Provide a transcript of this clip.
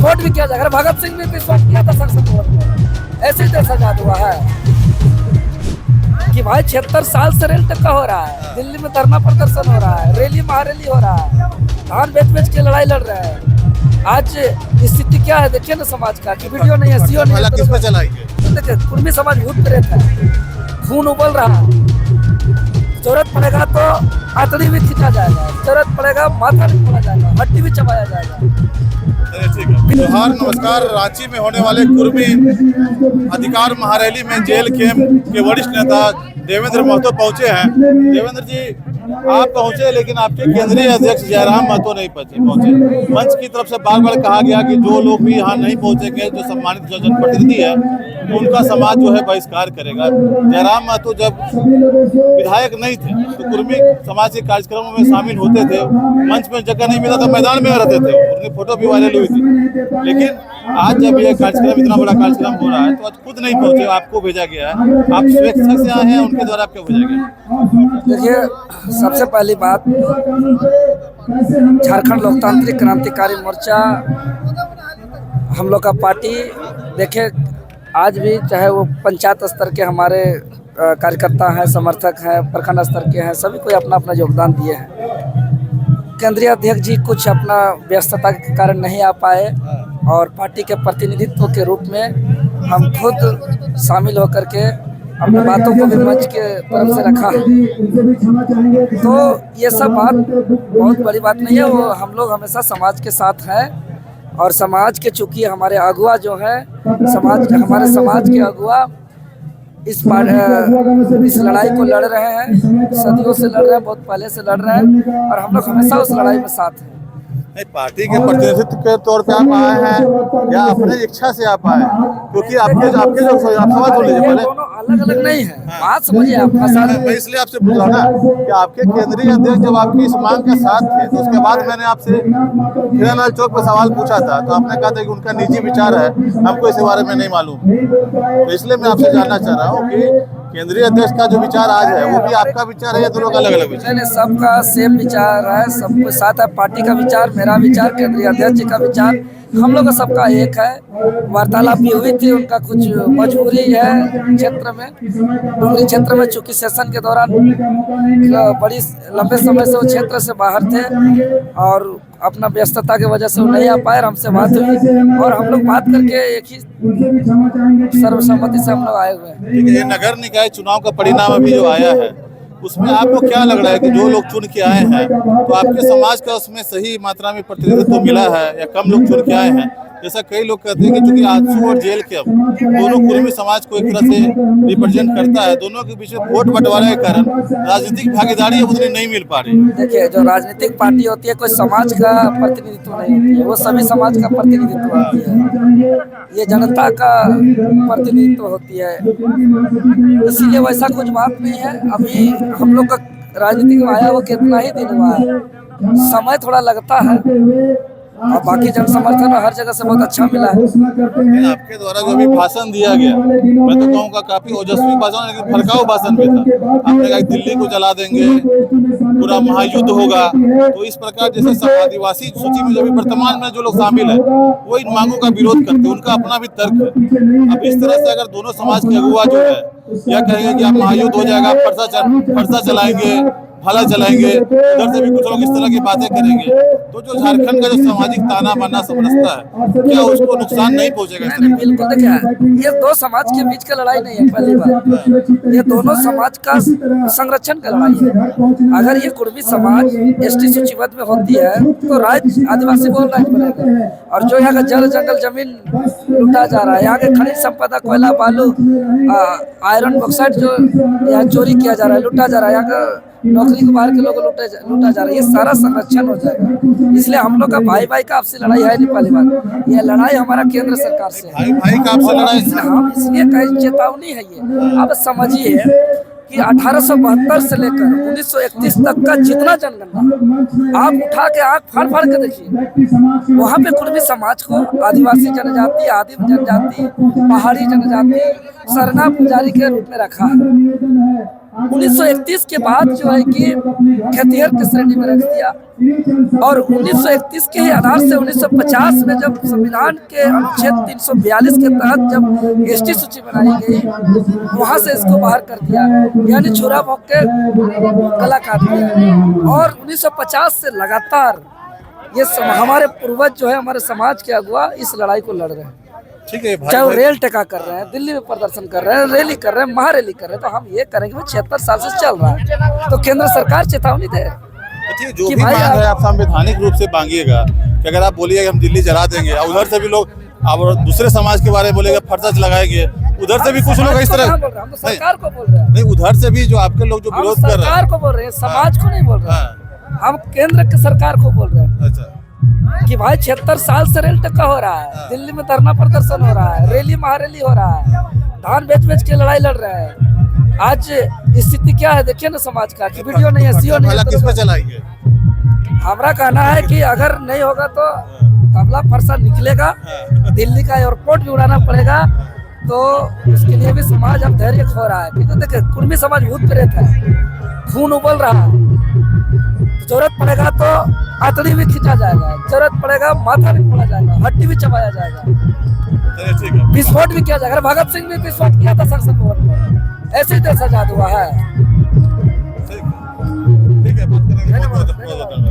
विस्फोट भी किया जाएगा। भगत सिंह ने विस्फोट किया था संसद भवन में, ऐसे देश आजाद हुआ है कि भाई 76 साल से रेल टक्का हो रहा है, दिल्ली में धरना प्रदर्शन हो रहा है, रैली महारैली हो रहा है, धान बेच बेच के लड़ाई लड़ रहे हैं। आज स्थिति क्या है देखिए ना समाज का, कि वीडियो नहीं है, सीओ नहीं है, किस पे चलाएंगे? देखिए कुर्मी समाज भूत प्रेत है, खून उबल रहा है। जरूरत पड़ेगा तो आतड़ी भी खींचा जाएगा, जरूरत पड़ेगा माथा भी तोड़ा जाएगा, हड्डी भी चबाया जाएगा। जोहार नमस्कार। रांची में होने वाले कुर्मी अधिकार महारैली में जेल कैंप के वरिष्ठ नेता देवेंद्र महतो पहुंचे हैं। देवेंद्र जी, आप पहुंचे लेकिन आपके केंद्रीय अध्यक्ष जयराम महतो नहीं पहुंचे। मंच की तरफ से बार बार कहा गया कि जो लोग भी यहाँ नहीं पहुंचेंगे, जो सम्मानित जो जनप्रतिनिधि है, उनका समाज जो है बहिष्कार करेगा। जयराम महतो जब विधायक नहीं थे तो कुर्मी समाज के कार्यक्रमों में शामिल होते थे, मंच में जगह नहीं मिला था मैदान में रहते थे, उनकी फोटो भी वायरल हुई थी। लेकिन आज जब यह कार्यक्रम, इतना बड़ा कार्यक्रम हो रहा है, तो आज खुद नहीं पहुंचे, आपको भेजा गया है। आप स्वेच्छा से आए हैं, उनके द्वारा आपको भेजा गया? देखिए, सबसे पहली बात, झारखंड लोकतांत्रिक क्रांतिकारी मोर्चा हम लोग का पार्टी, देखे आज भी चाहे वो पंचायत स्तर के हमारे कार्यकर्ता हैं, समर्थक हैं, प्रखंड स्तर के हैं, सभी कोई अपना अपना योगदान दिए हैं। केंद्रीय अध्यक्ष जी कुछ अपना व्यस्तता के कारण नहीं आ पाए और पार्टी के प्रतिनिधित्व के रूप में हम खुद शामिल होकर के अपनी बातों को भी मंच के तरफ से रखा है। तो ये सब बात बहुत बड़ी बात नहीं है, वो हम लोग हमेशा समाज के साथ हैं और समाज के, चूँकि हमारे अगुआ जो है हमारे समाज के अगुआ इस लड़ाई को लड़ रहे हैं, सदियों से लड़ रहे हैं, बहुत पहले से लड़ रहे हैं और हम लोग हमेशा उस लड़ाई में साथ हैं। नहीं, पार्टी के प्रतिनिधित्व के तौर पे आप आए हैं या अपने इच्छा से आप आए? क्योंकि आपके जो आप सवाल बोल लीजिए पहले, दोनों अलग अलग नहीं है। बात समझिए आप। मैं इसलिए आपसे पूछ रहा ना कि आपके केंद्रीय अध्यक्ष जब आपकी इस मांग के साथ थे, तो उसके बाद मैंने आपसे हिरालाल चौक पर सवाल पूछा था, तो आपने कहा था कि उनका निजी विचार है, हमको इस बारे में नहीं मालूम। तो इसलिए मैं आपसे जानना चाह रहा हूँ कि केंद्रीय अध्यक्ष का जो विचार आज है, वो भी आपका विचार है या दोनों का अलग अलग विचार? नहीं, सबका सेम विचार है, सबको साथ है। पार्टी का विचार, मेरा विचार, केंद्रीय अध्यक्ष जी का विचार, हम लोग का सबका एक है। वार्तालाप भी हुई थी, उनका कुछ मजबूरी है क्षेत्र में, डुमरी क्षेत्र में, चूँकि सेशन के दौरान बड़ी लंबे समय से वो क्षेत्र से बाहर थे और अपना व्यस्तता की वजह से वो नहीं आ पाए। हमसे बात हुई और हम लोग बात करके एक ही सर्वसम्मति से हम लोग आए हुए हैं। ठीक है, ये नगर निकाय चुनाव का परिणाम अभी जो आया है, उसमें आपको क्या लग रहा है कि जो लोग चुन के आए हैं, तो आपके समाज का उसमें सही मात्रा में प्रतिनिधित्व मिला है या कम लोग चुन के आए हैं? जैसा कई लोग कहते हैं कि चूंकि आजसू और जेल कैंप दोनों कुर्मी समाज को एक तरह से रिप्रेजेंट करता है, दोनों के बीच में वोट बंटवारे के कारण राजनीतिक भागीदारी उतनी नहीं मिल पा रही। देखिए, जो राजनीतिक पार्टी होती है, कोई समाज का प्रतिनिधित्व नहीं होती है, वो सभी समाज का प्रतिनिधित्व होती है, ये जनता का प्रतिनिधित्व होती है। इसीलिए वैसा कुछ बात नहीं है। अभी हम लोग का राजनीतिक में आया वो कितना ही दिन हुआ है, समय थोड़ा लगता है और बाकी जन समर्थन हर जगह से बहुत अच्छा मिला है। आपके द्वारा जो भी भाषण दिया गया, मैं तो कहूँगा काफी ओजस्वी भाषण, लेकिन भड़काऊ भाषण भी था। आपने कहा दिल्ली को जला देंगे, पूरा महायुद्ध होगा, तो इस प्रकार जैसे आदिवासी सूची में जो भी वर्तमान में जो लोग शामिल है, वो इन मांगों का विरोध करते, उनका अपना भी तर्क है। अब इस तरह से अगर दोनों समाज के अगुआ जो है यह कहेंगे कि अब महायुद्ध हो जाएगा, फरसा चलाएंगे, भाला चलाएंगे, उधर से भी कुछ लोग इस तरह की बातें करेंगे, तो जो झारखंड का जो सामाजिक ताना बाना समझता है, क्या उसको नुकसान नहीं पहुंचेगा? बिल्कुल। देखिए, ये दो समाज के बीच का लड़ाई नहीं है। पहली बात, ये दोनों समाज का संरक्षण का लड़ाई है। अगर ये कुर्मी समाज एसटी सूचीबद्ध में होती है तो राज्य आदिवासी बोल राइट बनेगा, और जो यहाँ का जल जंगल जमीन लूटा जा रहा है, यहाँ के खनिज संपदा, कोयला, बालू, आयरन, बॉक्साइट जो यहाँ चोरी किया जा रहा है, लूटा जा रहा है, यहाँ का नौकरी को बाहर के लोगों लूटा जा रहा है, ये सारा संरक्षण हो जाएगा। इसलिए हम लोग का भाई भाई का आपसी लड़ाई है नहीं। पहली बात, ये लड़ाई हमारा केंद्र सरकार से है। भाई भाई का आपसे लड़ाई, हम इसलिए कहीं चेतावनी है ये। अब समझिए कि 1872 से लेकर 1931 तक का जितना जनगणना आप उठा के आँख फाड़ फाड़ के देखिए, वहाँ पे कुर्मी समाज को आदिवासी जनजाति, आदिम जनजाति, पहाड़ी जनजाति, सरना पुजारी के रूप में रखा है। 1931 के बाद जो है कि खतिहर की श्रेणी में रख दिया, और 1931 के ही आधार से 1950 में जब संविधान के अनुच्छेद 342 के तहत जब एसटी सूची बनाई गई, वहां से इसको बाहर कर दिया, यानी छुरा भोंक के गला काट दिया। और 1950 से लगातार ये हमारे पूर्वज जो है, हमारे समाज के अगुआ इस लड़ाई को लड़ रहे हैं। ठीक है चाहे वो रेल टेका कर रहे हैं, दिल्ली में प्रदर्शन कर रहे हैं, रैली कर रहे हैं, महारैली कर रहे हैं, तो हम ये करेंगे भाई 76 साल से चल रहा है, तो केंद्र सरकार चेतावनी दे। ठीक है, जो भी मांग है आप संवैधानिक रूप से मांगिएगा कि अगर आप बोलिए कि हम दिल्ली जला देंगे, और उधर से भी लोग और दूसरे समाज के बारे में बोलेगा फर्जा लगाएंगे, उधर से भी कुछ लोग इस तरह, हम तो सरकार को बोल रहे हैं, नहीं उधर से भी जो आपके लोग जो विरोध कर रहे हैं, सरकार को बोल रहे हैं, समाज को नहीं बोल रहे हैं, हम केंद्र की सरकार को बोल रहे हैं। अच्छा, कि भाई 76 साल से रेल टक्का हो रहा है, दिल्ली में धरना प्रदर्शन हो रहा है, रैली महारैली हो रहा है, धान बेच बेच के लड़ाई लड़ रहे हैं। आज स्थिति क्या है देखिए ना समाज का, कि वीडियो नहीं है, सीओ नहीं है, किस पे चलाएंगे? हमारा कहना है कि अगर नहीं होगा तो तबला फरसा निकलेगा, दिल्ली का एयरपोर्ट भी उड़ाना पड़ेगा, तो उसके लिए भी समाज अब धैर्य खो रहा है। क्योंकि देखिए कुर्मी समाज भूत प्रेत है, खून उबल रहा है, जरूरत पड़ेगा तो आतड़ी भी खींचा जाएगा, जरूरत पड़ेगा माथा भी फोड़ा जाएगा, हड्डी भी चबाया जाएगा, विस्फोट भी किया जाएगा। भगत सिंह भी विस्फोट किया था संसद भवन में, ऐसे ही देश आजाद हुआ है। ठीक है, बात करेंगे।